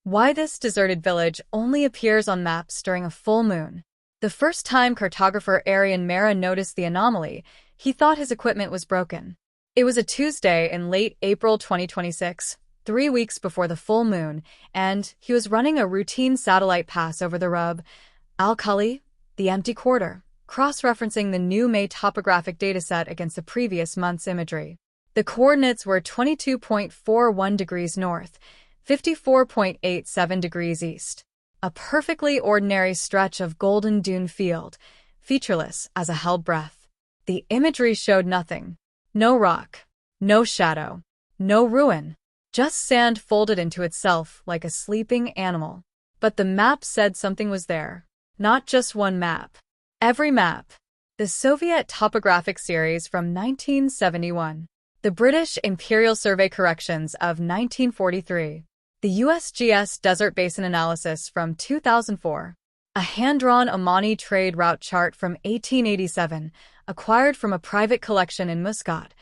Why this deserted village only appears on maps during a full moon. The first time cartographer Arian Mera noticed the anomaly, he thought his equipment was broken. It was a Tuesday in late April 2026, 3 weeks before the full moon, and he was running a routine satellite pass over the Rub al-Khali, the empty quarter, cross-referencing the new May topographic dataset against the previous month's imagery. The coordinates were 22.41 degrees north, 54.87 degrees east. A perfectly ordinary stretch of golden dune field, featureless as a held breath. The imagery showed nothing. No rock, no shadow, no ruin. Just sand folded into itself like a sleeping animal. But the map said something was there. Not just one map. Every map. The Soviet topographic series from 1971. The British Imperial Survey corrections of 1943. The USGS Desert Basin Analysis from 2004. A hand-drawn Omani trade route chart from 1887, acquired from a private collection in Muscat.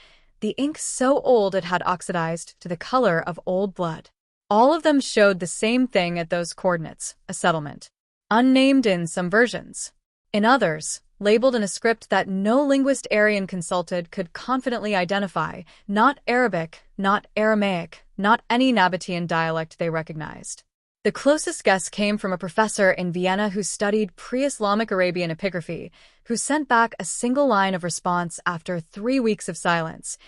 The ink so old it had oxidized to the color of old blood. All of them showed the same thing at those coordinates, a settlement. Unnamed in some versions. In others, labeled in a script that no linguist Arian consulted could confidently identify, not Arabic, not Aramaic, not any Nabatean dialect they recognized. The closest guess came from a professor in Vienna who studied pre-Islamic Arabian epigraphy, who sent back a single line of response after 3 weeks of silence.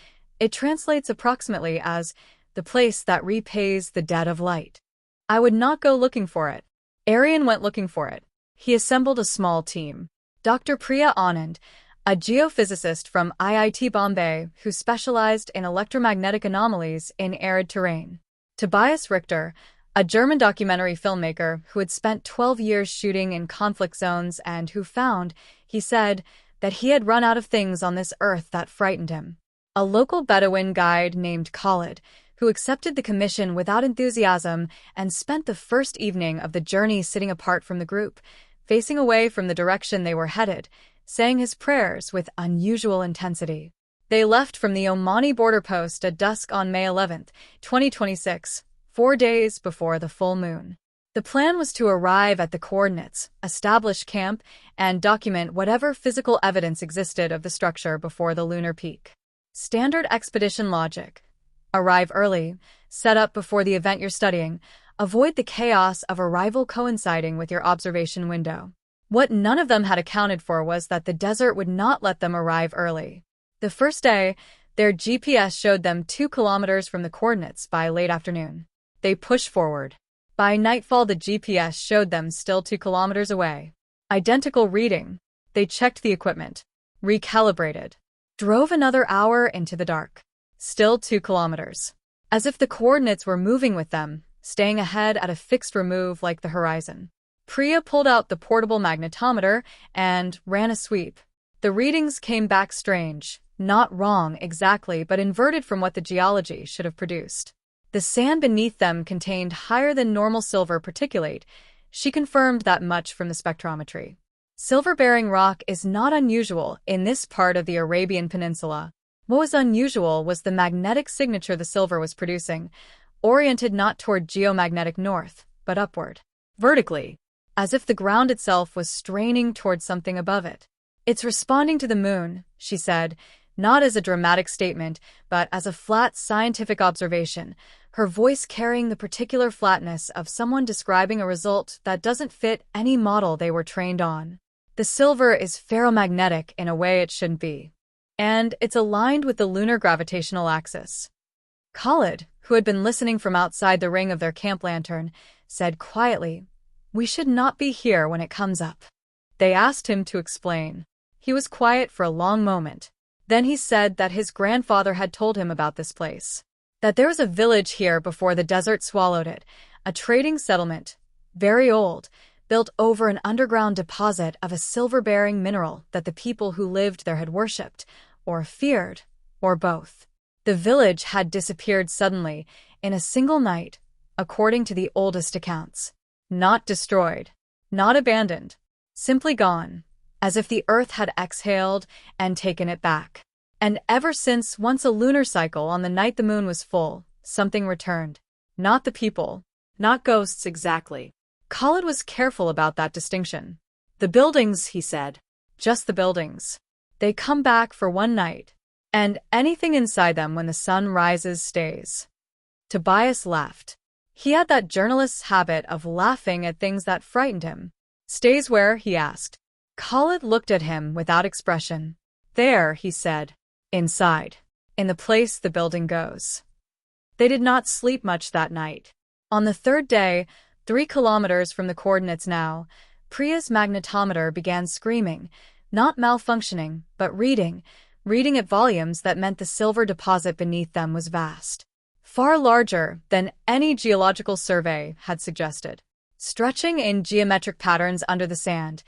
It translates approximately as, "the place that repays the debt of light." I would not go looking for it. Arian went looking for it. He assembled a small team. Dr. Priya Anand, a geophysicist from IIT Bombay who specialized in electromagnetic anomalies in arid terrain. Tobias Richter, a German documentary filmmaker who had spent 12 years shooting in conflict zones and who found, he said, that he had run out of things on this earth that frightened him. A local Bedouin guide named Khalid, who accepted the commission without enthusiasm and spent the first evening of the journey sitting apart from the group, facing away from the direction they were headed, saying his prayers with unusual intensity. They left from the Omani border post at dusk on May 11, 2026, 4 days before the full moon. The plan was to arrive at the coordinates, establish camp, and document whatever physical evidence existed of the structure before the lunar peak. Standard expedition logic. Arrive early, set up before the event you're studying, avoid the chaos of arrival coinciding with your observation window. What none of them had accounted for was that the desert would not let them arrive early. The first day, their GPS showed them 2 kilometers from the coordinates by late afternoon. They pushed forward. By nightfall, the GPS showed them still 2 kilometers away. Identical reading. They checked the equipment. Recalibrated. Drove another hour into the dark. Still 2 kilometers. As if the coordinates were moving with them, staying ahead at a fixed remove like the horizon. Priya pulled out the portable magnetometer and ran a sweep. The readings came back strange, not wrong exactly, but inverted from what the geology should have produced. The sand beneath them contained higher than normal silver particulate. She confirmed that much from the spectrometry. Silver-bearing rock is not unusual in this part of the Arabian Peninsula. What was unusual was the magnetic signature the silver was producing, oriented not toward geomagnetic north, but upward, vertically, as if the ground itself was straining toward something above it. "It's responding to the moon," she said, not as a dramatic statement, but as a flat scientific observation, her voice carrying the particular flatness of someone describing a result that doesn't fit any model they were trained on. The silver is ferromagnetic in a way it shouldn't be. And it's aligned with the lunar gravitational axis. Khalid, who had been listening from outside the ring of their camp lantern, said quietly, "We should not be here when it comes up." They asked him to explain. He was quiet for a long moment. Then he said that his grandfather had told him about this place. That there was a village here before the desert swallowed it, a trading settlement, very old, built over an underground deposit of a silver-bearing mineral that the people who lived there had worshipped, or feared, or both. The village had disappeared suddenly, in a single night, according to the oldest accounts. Not destroyed, not abandoned, simply gone, as if the earth had exhaled and taken it back. And ever since, once a lunar cycle on the night the moon was full, something returned. Not the people, Not ghosts exactly. Khalid was careful about that distinction. The buildings, he said. Just the buildings. They come back for one night. And anything inside them when the sun rises stays. Tobias laughed. He had that journalist's habit of laughing at things that frightened him. Stays where? He asked. Khalid looked at him without expression. There, he said. Inside. In the place the building goes. They did not sleep much that night. On the third day, 3 kilometers from the coordinates now, Priya's magnetometer began screaming, not malfunctioning, but reading at volumes that meant the silver deposit beneath them was vast. Far larger than any geological survey had suggested. Stretching in geometric patterns under the sand,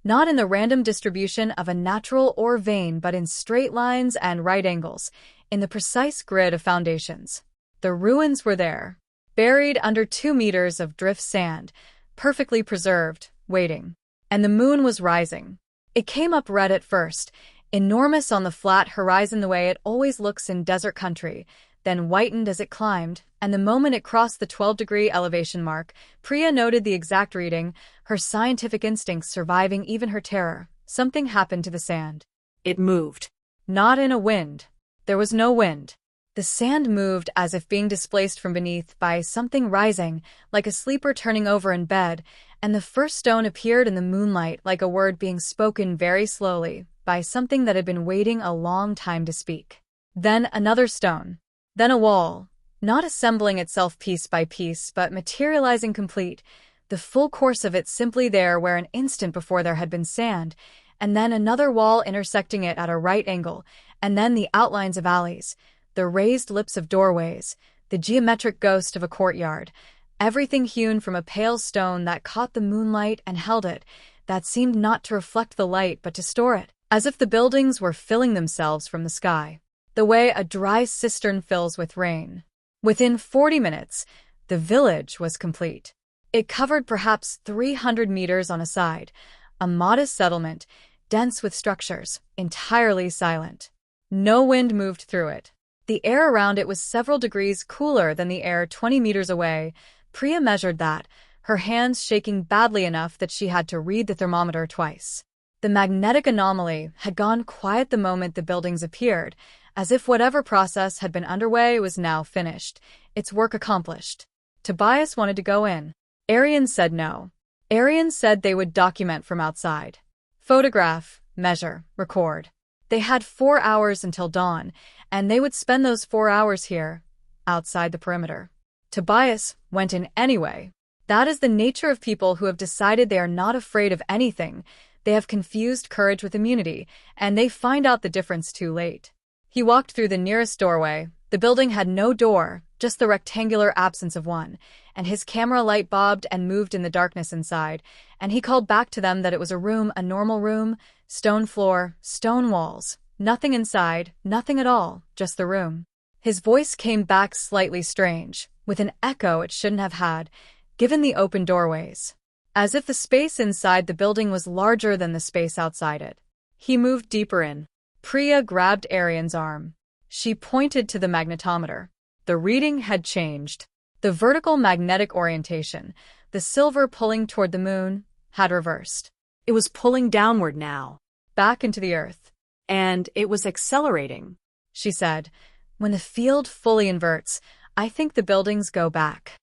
not in the random distribution of a natural ore vein but in straight lines and right angles, in the precise grid of foundations. The ruins were there, buried under 2 meters of drift sand, perfectly preserved, waiting. And the moon was rising. It came up red at first, enormous on the flat horizon the way it always looks in desert country, then whitened as it climbed, and the moment it crossed the 12-degree elevation mark, Priya noted the exact reading, her scientific instincts surviving even her terror. Something happened to the sand. It moved. Not in a wind. There was no wind. The sand moved as if being displaced from beneath by something rising, like a sleeper turning over in bed, and the first stone appeared in the moonlight like a word being spoken very slowly, by something that had been waiting a long time to speak. Then another stone. Then a wall, not assembling itself piece by piece, but materializing complete, the full course of it simply there where an instant before there had been sand, and then another wall intersecting it at a right angle, and then the outlines of alleys, the raised lips of doorways, the geometric ghost of a courtyard, everything hewn from a pale stone that caught the moonlight and held it, that seemed not to reflect the light but to store it, as if the buildings were filling themselves from the sky, the way a dry cistern fills with rain. Within 40 minutes, the village was complete. It covered perhaps 300 meters on a side, a modest settlement, dense with structures, entirely silent. No wind moved through it. The air around it was several degrees cooler than the air 20 meters away. Priya measured that, her hands shaking badly enough that she had to read the thermometer twice. The magnetic anomaly had gone quiet the moment the buildings appeared, as if whatever process had been underway was now finished, its work accomplished. Tobias wanted to go in. Arian said no. Arian said they would document from outside. Photograph, measure, record. They had 4 hours until dawn, and they would spend those 4 hours here, outside the perimeter. Tobias went in anyway. That is the nature of people who have decided they are not afraid of anything. They have confused courage with immunity, and they find out the difference too late. He walked through the nearest doorway. The building had no door, just the rectangular absence of one, and his camera light bobbed and moved in the darkness inside, and he called back to them that it was a room, a normal room, stone floor, stone walls, nothing inside, nothing at all, just the room. His voice came back slightly strange, with an echo it shouldn't have had, given the open doorways, as if the space inside the building was larger than the space outside it. He moved deeper in. Priya grabbed Arian's arm. She pointed to the magnetometer. The reading had changed. The vertical magnetic orientation, the silver pulling toward the moon, had reversed. It was pulling downward now. Back into the earth. And it was accelerating. She said, when the field fully inverts, I think the buildings go back.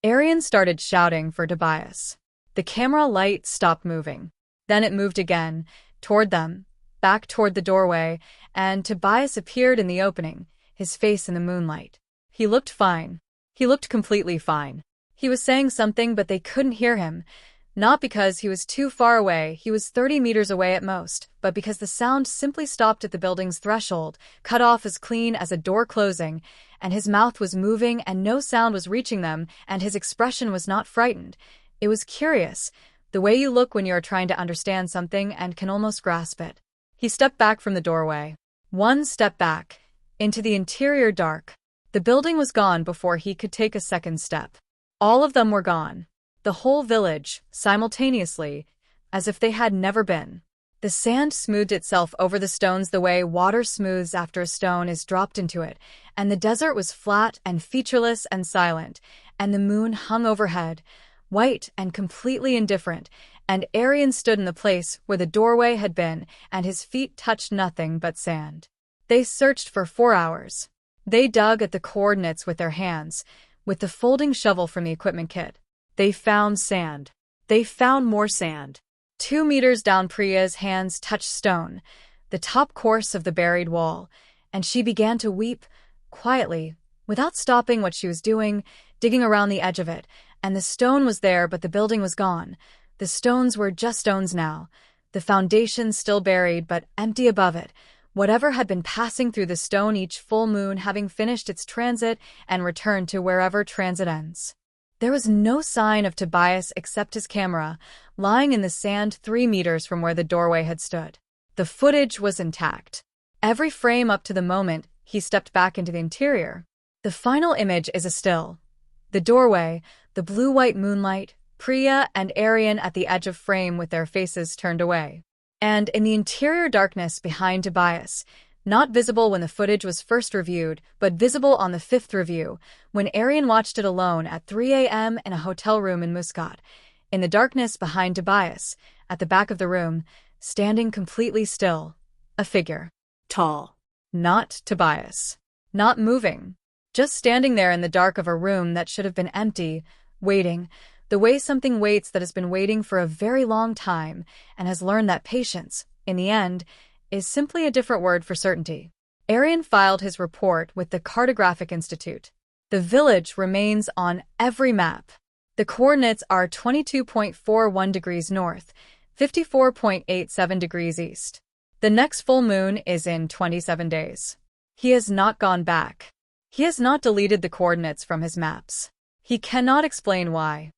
Arian started shouting for Tobias. The camera light stopped moving. Then it moved again, toward them, back toward the doorway, and Tobias appeared in the opening, his face in the moonlight. He looked fine. He looked completely fine. He was saying something, but they couldn't hear him. Not because he was too far away, he was 30 meters away at most, but because the sound simply stopped at the building's threshold, cut off as clean as a door closing, and his mouth was moving and no sound was reaching them, and his expression was not frightened. It was curious, the way you look when you are trying to understand something and can almost grasp it. He stepped back from the doorway. One step back, into the interior dark. The building was gone before he could take a second step. All of them were gone. The whole village, simultaneously, as if they had never been. The sand smoothed itself over the stones the way water smooths after a stone is dropped into it, and the desert was flat and featureless and silent, and the moon hung overhead, white and completely indifferent, and Arian stood in the place where the doorway had been, and his feet touched nothing but sand. They searched for 4 hours. They dug at the coordinates with their hands, with the folding shovel from the equipment kit. They found sand. They found more sand. 2 meters down, Priya's hands touched stone, the top course of the buried wall, and she began to weep, quietly, without stopping what she was doing, digging around the edge of it. And the stone was there, but the building was gone. The stones were just stones now, the foundation still buried but empty above it, whatever had been passing through the stone each full moon having finished its transit and returned to wherever transit ends. There was no sign of Tobias except his camera, lying in the sand 3 meters from where the doorway had stood. The footage was intact. Every frame up to the moment he stepped back into the interior. The final image is a still. The doorway, the blue-white moonlight, Priya and Arian at the edge of frame with their faces turned away. And in the interior darkness behind Tobias, not visible when the footage was first reviewed, but visible on the 5th review, when Arian watched it alone at 3 a.m. in a hotel room in Muscat. In the darkness behind Tobias, at the back of the room, standing completely still, a figure. Tall. Not Tobias. Not moving. Just standing there in the dark of a room that should have been empty, waiting, the way something waits that has been waiting for a very long time and has learned that patience, in the end, is simply a different word for certainty. Arian filed his report with the Cartographic Institute. The village remains on every map. The coordinates are 22.41 degrees north, 54.87 degrees east. The next full moon is in 27 days. He has not gone back. He has not deleted the coordinates from his maps. He cannot explain why.